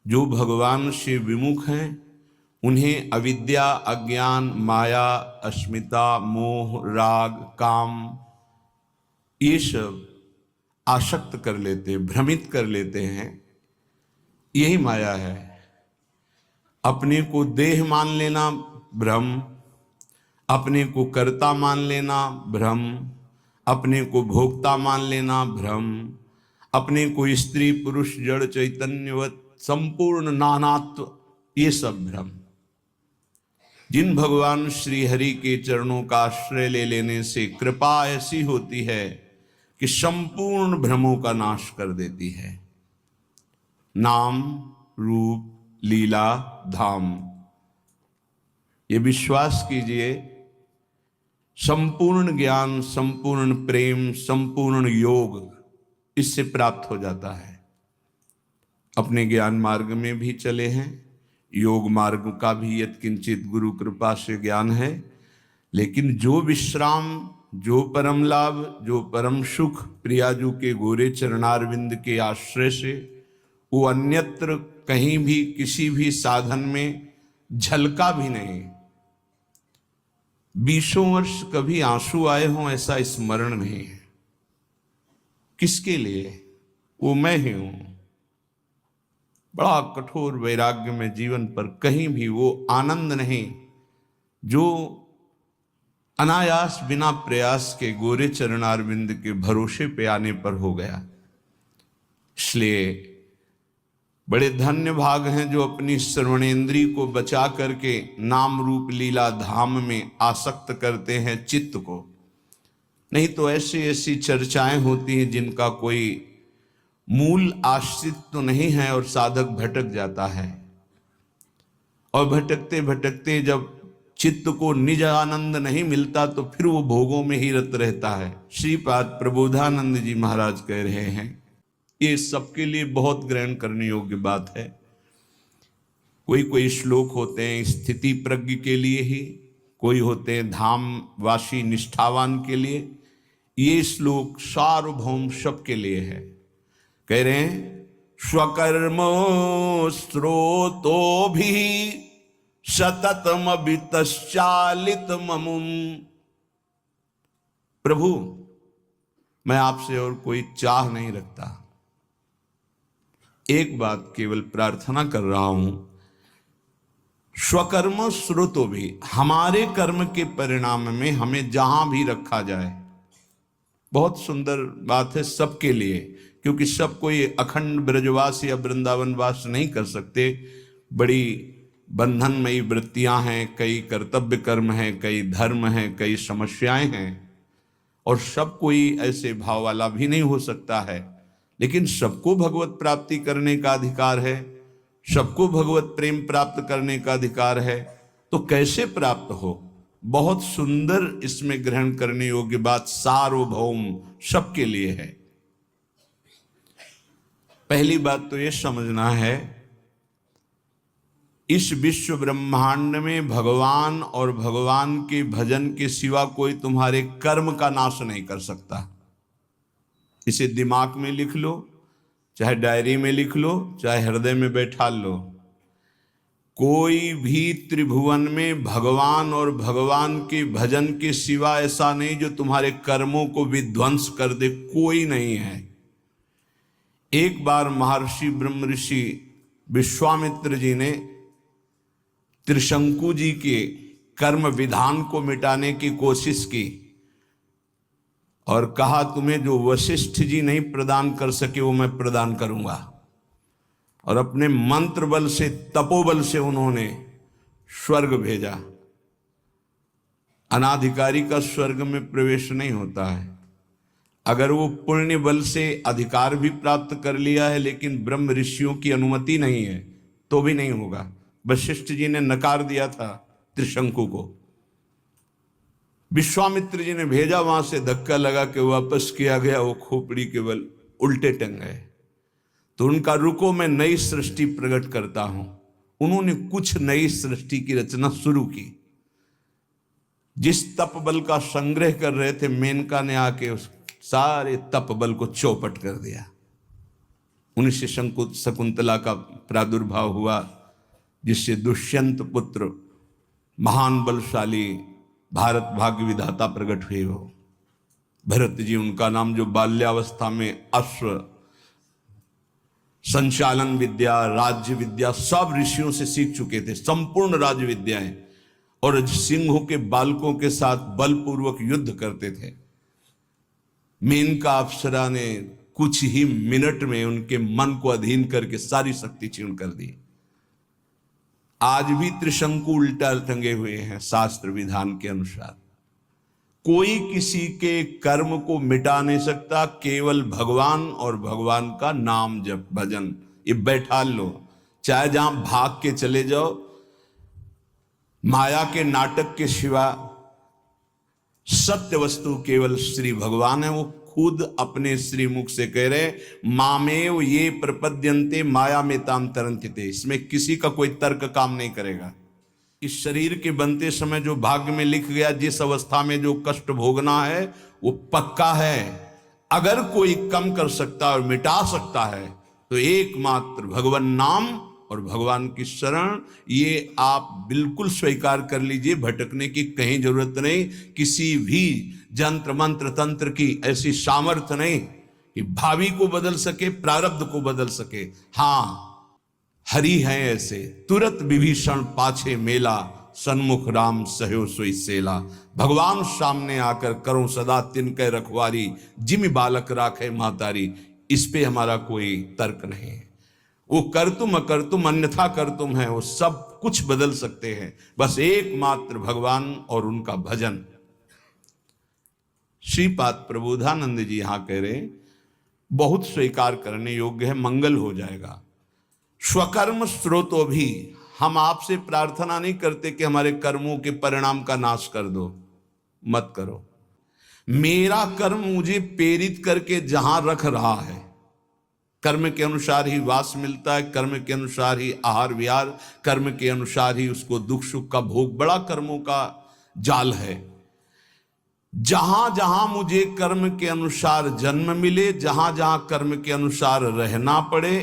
जो भगवान से विमुख हैं उन्हें अविद्या, अज्ञान, माया, अस्मिता, मोह, राग, काम ये सब आसक्त कर लेते, भ्रमित कर लेते हैं। यही माया है। अपने को देह मान लेना भ्रम, अपने को कर्ता मान लेना भ्रम, अपने को भोक्ता मान लेना भ्रम, अपने को स्त्री पुरुष जड़ चैतन्यवत संपूर्ण नानात्व, ये सब भ्रम। जिन भगवान श्री हरि के चरणों का आश्रय ले लेने से कृपा ऐसी होती है कि संपूर्ण भ्रमों का नाश कर देती है। नाम रूप लीला धाम, ये विश्वास कीजिए, संपूर्ण ज्ञान, संपूर्ण प्रेम, संपूर्ण योग इससे प्राप्त हो जाता है। अपने ज्ञान मार्ग में भी चले हैं, योग मार्ग का भी यत्किंचित गुरु कृपा से ज्ञान है, लेकिन जो विश्राम, जो परम लाभ, जो परम सुख प्रियाजू के गोरे चरणारविंद के आश्रय से वो अन्यत्र कहीं भी किसी भी साधन में झलका भी नहीं। 20 वर्ष कभी आंसू आए हों ऐसा स्मरण नहीं है। किसके लिए? वो मैं ही हूं। बड़ा कठोर वैराग्य में जीवन पर कहीं भी वो आनंद नहीं जो अनायास बिना प्रयास के गोरे चरणारविंद के भरोसे पे आने पर हो गया। इसलिए बड़े धन्य भाग हैं जो अपनी श्रवणेन्द्रिय को बचा करके नाम रूप लीला धाम में आसक्त करते हैं चित्त को। नहीं तो ऐसी ऐसी चर्चाएं होती हैं जिनका कोई मूल आश्रित तो नहीं है और साधक भटक जाता है। और भटकते भटकते जब चित्त को निज आनंद नहीं मिलता तो फिर वो भोगों में ही रत रहता है। श्रीपाद प्रबोधानंद जी महाराज कह रहे हैं, ये सबके लिए बहुत ग्रहण करने योग्य बात है। कोई कोई श्लोक होते हैं स्थिति प्रज्ञ के लिए ही, कोई होते हैं धामवासी निष्ठावान के लिए। ये श्लोक सार्वभौम सबके लिए है। कह रहे हैं, स्वकर्मो स्रोतो भी सततम वितश्चालित ममुम। प्रभु, मैं आपसे और कोई चाह नहीं रखता, एक बात केवल प्रार्थना कर रहा हूं, स्वकर्म स्रोतो भी, हमारे कर्म के परिणाम में हमें जहां भी रखा जाए। बहुत सुंदर बात है सबके लिए, क्योंकि सब कोई अखंड ब्रजवास या वृंदावन वास नहीं कर सकते। बड़ी बंधनमयी वृत्तियां हैं, कई कर्तव्य कर्म हैं, कई धर्म हैं, कई समस्याएं हैं, और सब कोई ऐसे भाव वाला भी नहीं हो सकता है। लेकिन सबको भगवत प्राप्ति करने का अधिकार है, सबको भगवत प्रेम प्राप्त करने का अधिकार है। तो कैसे प्राप्त हो? बहुत सुंदर इसमें ग्रहण करने योग्य बात सार्वभौम सबके लिए है। पहली बात तो यह समझना है, इस विश्व ब्रह्मांड में भगवान और भगवान के भजन के सिवा कोई तुम्हारे कर्म का नाश नहीं कर सकता। इसे दिमाग में लिख लो, चाहे डायरी में लिख लो, चाहे हृदय में बैठा लो। कोई भी त्रिभुवन में भगवान और भगवान के भजन के सिवा ऐसा नहीं जो तुम्हारे कर्मों को विध्वंस कर दे, कोई नहीं है। एक बार महर्षि ब्रह्म ऋषि विश्वामित्र जी ने त्रिशंकु जी के कर्म विधान को मिटाने की कोशिश की और कहा, तुम्हें जो वशिष्ठ जी नहीं प्रदान कर सके वो मैं प्रदान करूंगा। और अपने मंत्र बल से, तपोबल से उन्होंने स्वर्ग भेजा। अनाधिकारी का स्वर्ग में प्रवेश नहीं होता है। अगर वो पुण्य बल से अधिकार भी प्राप्त कर लिया है लेकिन ब्रह्म ऋषियों की अनुमति नहीं है तो भी नहीं होगा। वशिष्ठ जी ने नकार दिया था त्रिशंकु को, विश्वामित्र जी ने भेजा, वहां से धक्का लगा के वापस किया गया। वो खोपड़ी के बल उल्टे टंग गए। तो उनका रुको, मैं नई सृष्टि प्रकट करता हूं। उन्होंने कुछ नई सृष्टि की रचना शुरू की। जिस तप बल का संग्रह कर रहे थे, मेनका ने आके उस सारे तप बल को चौपट कर दिया। उन्हीं से शकुंतला का प्रादुर्भाव हुआ, जिससे दुष्यंत पुत्र महान बलशाली भारत भाग्य विधाता प्रकट हुए हो। भरत जी उनका नाम, जो बाल्यावस्था में अश्व संचालन विद्या, राज्य विद्या सब ऋषियों से सीख चुके थे, संपूर्ण राज्य विद्याएं, और सिंहों के बालकों के साथ बलपूर्वक युद्ध करते थे। मेनका अप्सरा ने कुछ ही मिनट में उनके मन को अधीन करके सारी शक्ति क्षीण कर दी। आज भी त्रिशंकु उल्टा टंगे हुए हैं शास्त्र विधान के अनुसार। कोई किसी के कर्म को मिटा नहीं सकता, केवल भगवान और भगवान का नाम जप भजन ये बैठा लो। चाहे जहां भाग के चले जाओ, माया के नाटक के सिवा सत्य वस्तु केवल श्री भगवान है। वो खुद अपने श्रीमुख से कह रहे, मामेव ये प्रपद्यन्ते माया में ताम तरंतिते। इसमें किसी का कोई तर्क काम नहीं करेगा। इस शरीर के बनते समय जो भाग्य में लिख गया, जिस अवस्था में जो कष्ट भोगना है वो पक्का है। अगर कोई कम कर सकता और मिटा सकता है तो एकमात्र भगवान नाम और भगवान की शरण, ये आप बिल्कुल स्वीकार कर लीजिए। भटकने की कहीं जरूरत नहीं। किसी भी जंत्र मंत्र तंत्र की ऐसी सामर्थ्य नहीं कि भावी को बदल सके, प्रारब्ध को बदल सके। हाँ, हरि है ऐसे, तुरत विभीषण पाछे मेला, सन्मुख राम सहयो सोई सेला। भगवान सामने आकर करो सदा तिनके रखवारी, जिमि बालक राखे मातारी। इस पे हमारा कोई तर्क नहीं है। वो कर तुम अकर तुम अन्यथा कर तुम है, वो सब कुछ बदल सकते हैं। बस एकमात्र भगवान और उनका भजन। श्रीपाद प्रबोधानंद जी यहां कह रहे, बहुत स्वीकार करने योग्य है, मंगल हो जाएगा। स्वकर्म स्रोतो भी, हम आपसे प्रार्थना नहीं करते कि हमारे कर्मों के परिणाम का नाश कर दो, मत करो। मेरा कर्म मुझे प्रेरित करके जहां रख रहा है, कर्म के अनुसार ही वास मिलता है, कर्म के अनुसार ही आहार विहार, कर्म के अनुसार ही उसको दुख सुख का भोग, बड़ा कर्मों का जाल है। जहां जहां मुझे कर्म के अनुसार जन्म मिले, जहां जहां कर्म के अनुसार रहना पड़े,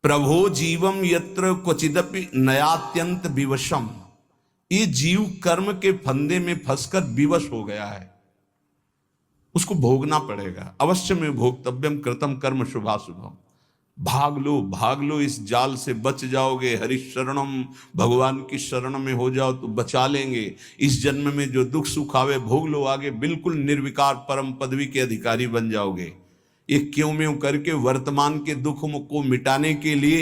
प्रभो जीवम यत्र क्वचिदपि नयात्यंत विवशम। ये जीव कर्म के फंदे में फंसकर विवश हो गया है, उसको भोगना पड़ेगा। अवश्य में भोक्तव्यम कृतम कर्म शुभाशुभम। भाग लो, इस जाल से बच जाओगे। हरि शरणम, भगवान की शरण में हो जाओ तो बचा लेंगे। इस जन्म में जो दुख सुख आवे भोग लो, आगे बिल्कुल निर्विकार परम पदवी के अधिकारी बन जाओगे। ये क्यों में करके वर्तमान के दुख को मिटाने के लिए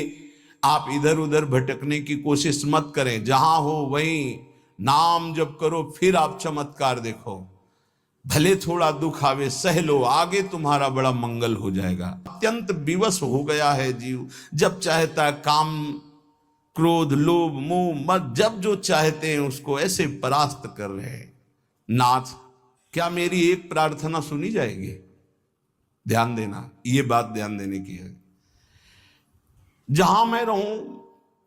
आप इधर उधर भटकने की कोशिश मत करें। जहां हो वहीं नाम जप करो, फिर आप चमत्कार देखो। भले थोड़ा दुख आवे सह लो, आगे तुम्हारा बड़ा मंगल हो जाएगा। अत्यंत विवश हो गया है जीव, जब चाहता है काम क्रोध लोभ मोह मद, जब जो चाहते हैं उसको ऐसे परास्त कर रहे हैं। नाथ, क्या मेरी एक प्रार्थना सुनी जाएगी? ध्यान देना, ये बात ध्यान देने की है। जहां मैं रहूं,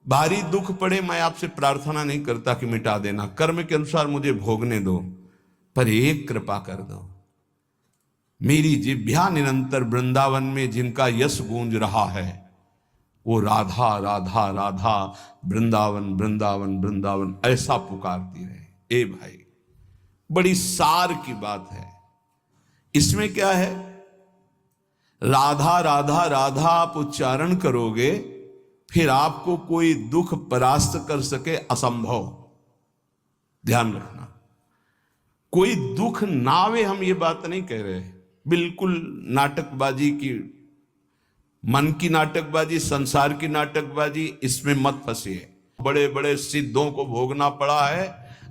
भारी दुख पड़े, मैं आपसे प्रार्थना नहीं करता कि मिटा देना, कर्म के अनुसार मुझे भोगने दो, पर एक कृपा कर दो। मेरी जिह्वा निरंतर वृंदावन में जिनका यश गूंज रहा है, वो राधा राधा राधा, वृंदावन वृंदावन वृंदावन ऐसा पुकारती रहे। ए भाई, बड़ी सार की बात है। इसमें क्या है? राधा राधा राधा आप उच्चारण करोगे, फिर आपको कोई दुख परास्त कर सके, असंभव। ध्यान रखना, कोई दुख ना आवे, हम ये बात नहीं कह रहे। बिल्कुल नाटकबाजी की, मन की नाटकबाजी, संसार की नाटकबाजी, इसमें मत फंसिए। बड़े बड़े सिद्धों को भोगना पड़ा है,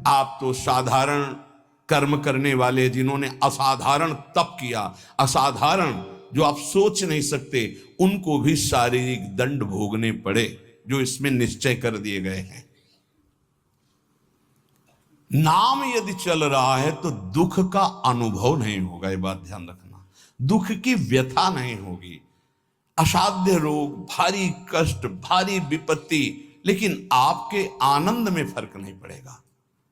आप तो साधारण कर्म करने वाले, जिन्होंने असाधारण तप किया, असाधारण जो आप सोच नहीं सकते, उनको भी शारीरिक दंड भोगने पड़े, जो इसमें निश्चय कर दिए गए हैं। नाम यदि चल रहा है तो दुख का अनुभव नहीं होगा, ये बात ध्यान रखना। दुख की व्यथा नहीं होगी, असाध्य रोग, भारी कष्ट, भारी विपत्ति, लेकिन आपके आनंद में फर्क नहीं पड़ेगा।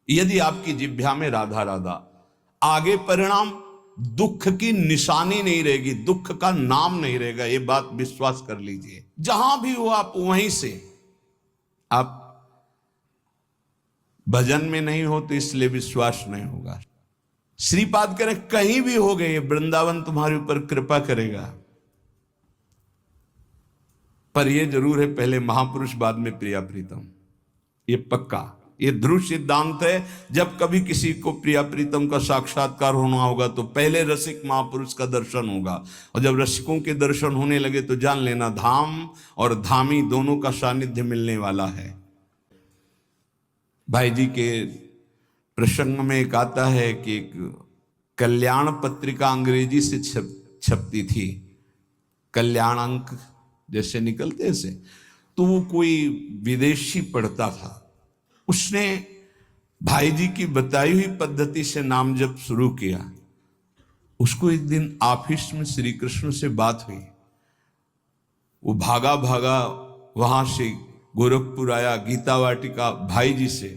यदि आपकी जिह्वा में राधा राधा, आगे परिणाम दुख की निशानी नहीं रहेगी, दुख का नाम नहीं रहेगा। ये बात विश्वास कर लीजिए। जहां भी हो आप वहीं से, आप भजन में नहीं हो तो इसलिए विश्वास नहीं होगा। श्रीपाद कह रहे कहीं भी हो गए वृंदावन तुम्हारे ऊपर कृपा करेगा, पर यह जरूर है पहले महापुरुष बाद में प्रिया प्रीतम। ये पक्का, ये ध्रुव सिद्धांत है। जब कभी किसी को प्रिया प्रीतम का साक्षात्कार होना होगा तो पहले रसिक महापुरुष का दर्शन होगा, और जब रसिकों के दर्शन होने लगे तो जान लेना धाम और धामी दोनों का सानिध्य मिलने वाला है। भाई जी के प्रसंग में एक आता है कि एक कल्याण पत्रिका अंग्रेजी से छपती थी, कल्याण अंक जैसे निकलते से, तो वो कोई विदेशी पढ़ता था। उसने भाई जी की बताई हुई पद्धति से नाम जप शुरू किया। उसको एक दिन ऑफिस में श्री कृष्ण से बात हुई। वो भागा भागा वहां से गोरखपुर आया, गीता वाटिका भाई जी से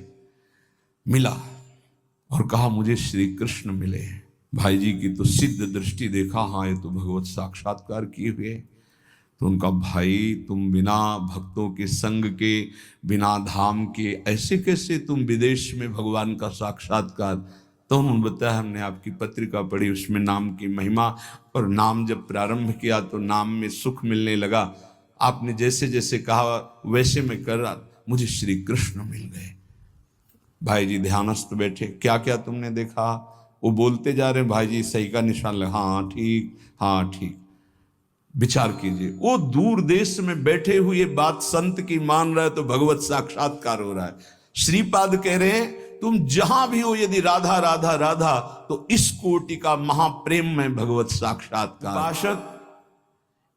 मिला और कहा मुझे श्री कृष्ण मिले हैं। भाई जी की तो सिद्ध दृष्टि देखा, हाँ ये तो भगवत साक्षात्कार किए हुए। तो उनका भाई तुम बिना भक्तों के संग के, बिना धाम के ऐसे कैसे तुम विदेश में भगवान का साक्षात्कार। तो उन्होंने बताया हमने आपकी पत्रिका पढ़ी, उसमें नाम की महिमा, और नाम जब प्रारंभ किया तो नाम में सुख मिलने लगा। आपने जैसे जैसे कहा वैसे मैं कर रहा, मुझे श्री कृष्ण मिल गए। भाई जी ध्यानस्थ बैठे, क्या क्या तुमने देखा? वो बोलते जा रहे, भाई जी सही का निशान लगा, हाँ ठीक, हाँ ठीक। विचार कीजिए, वो दूर देश में बैठे हुए बात संत की मान रहा है तो भगवत साक्षात्कार हो रहा है। श्रीपाद कह रहे हैं तुम जहां भी हो, यदि राधा राधा राधा, तो इस कोटि का महाप्रेम में भगवत साक्षात्कार। पाशक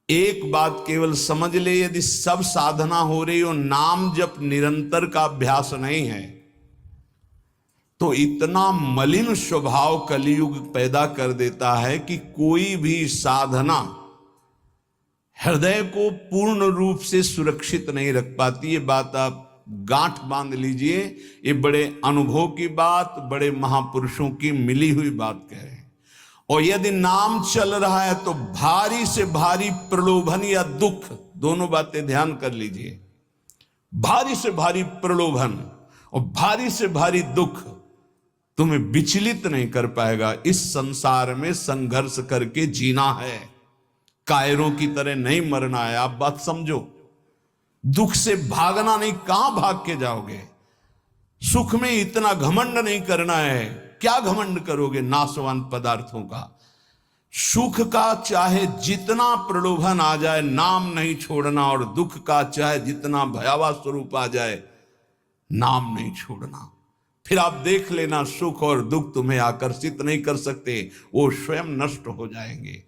एक बात केवल समझ ले, यदि सब साधना हो रही हो, नाम जप निरंतर का अभ्यास नहीं है, तो इतना मलिन स्वभाव कलियुग पैदा कर देता है कि कोई भी साधना हृदय को पूर्ण रूप से सुरक्षित नहीं रख पाती। ये बात आप गांठ बांध लीजिए। ये बड़े अनुभव की बात, बड़े महापुरुषों की मिली हुई बात कह रहे हैं। और यदि नाम चल रहा है तो भारी से भारी प्रलोभन या दुख, दोनों बातें ध्यान कर लीजिए। भारी से भारी प्रलोभन और भारी से भारी दुख तुम्हें विचलित नहीं कर पाएगा। इस संसार में संघर्ष करके जीना है, कायरों की तरह नहीं मरना है। आप बात समझो, दुख से भागना नहीं, कहां भाग के जाओगे? सुख में इतना घमंड नहीं करना है। क्या घमंड करोगे नाशवान पदार्थों का? सुख का चाहे जितना प्रलोभन आ जाए, नाम नहीं छोड़ना, और दुख का चाहे जितना भयावह स्वरूप आ जाए, नाम नहीं छोड़ना। फिर आप देख लेना, सुख और दुख तुम्हें आकर्षित नहीं कर सकते, वो स्वयं नष्ट हो जाएंगे।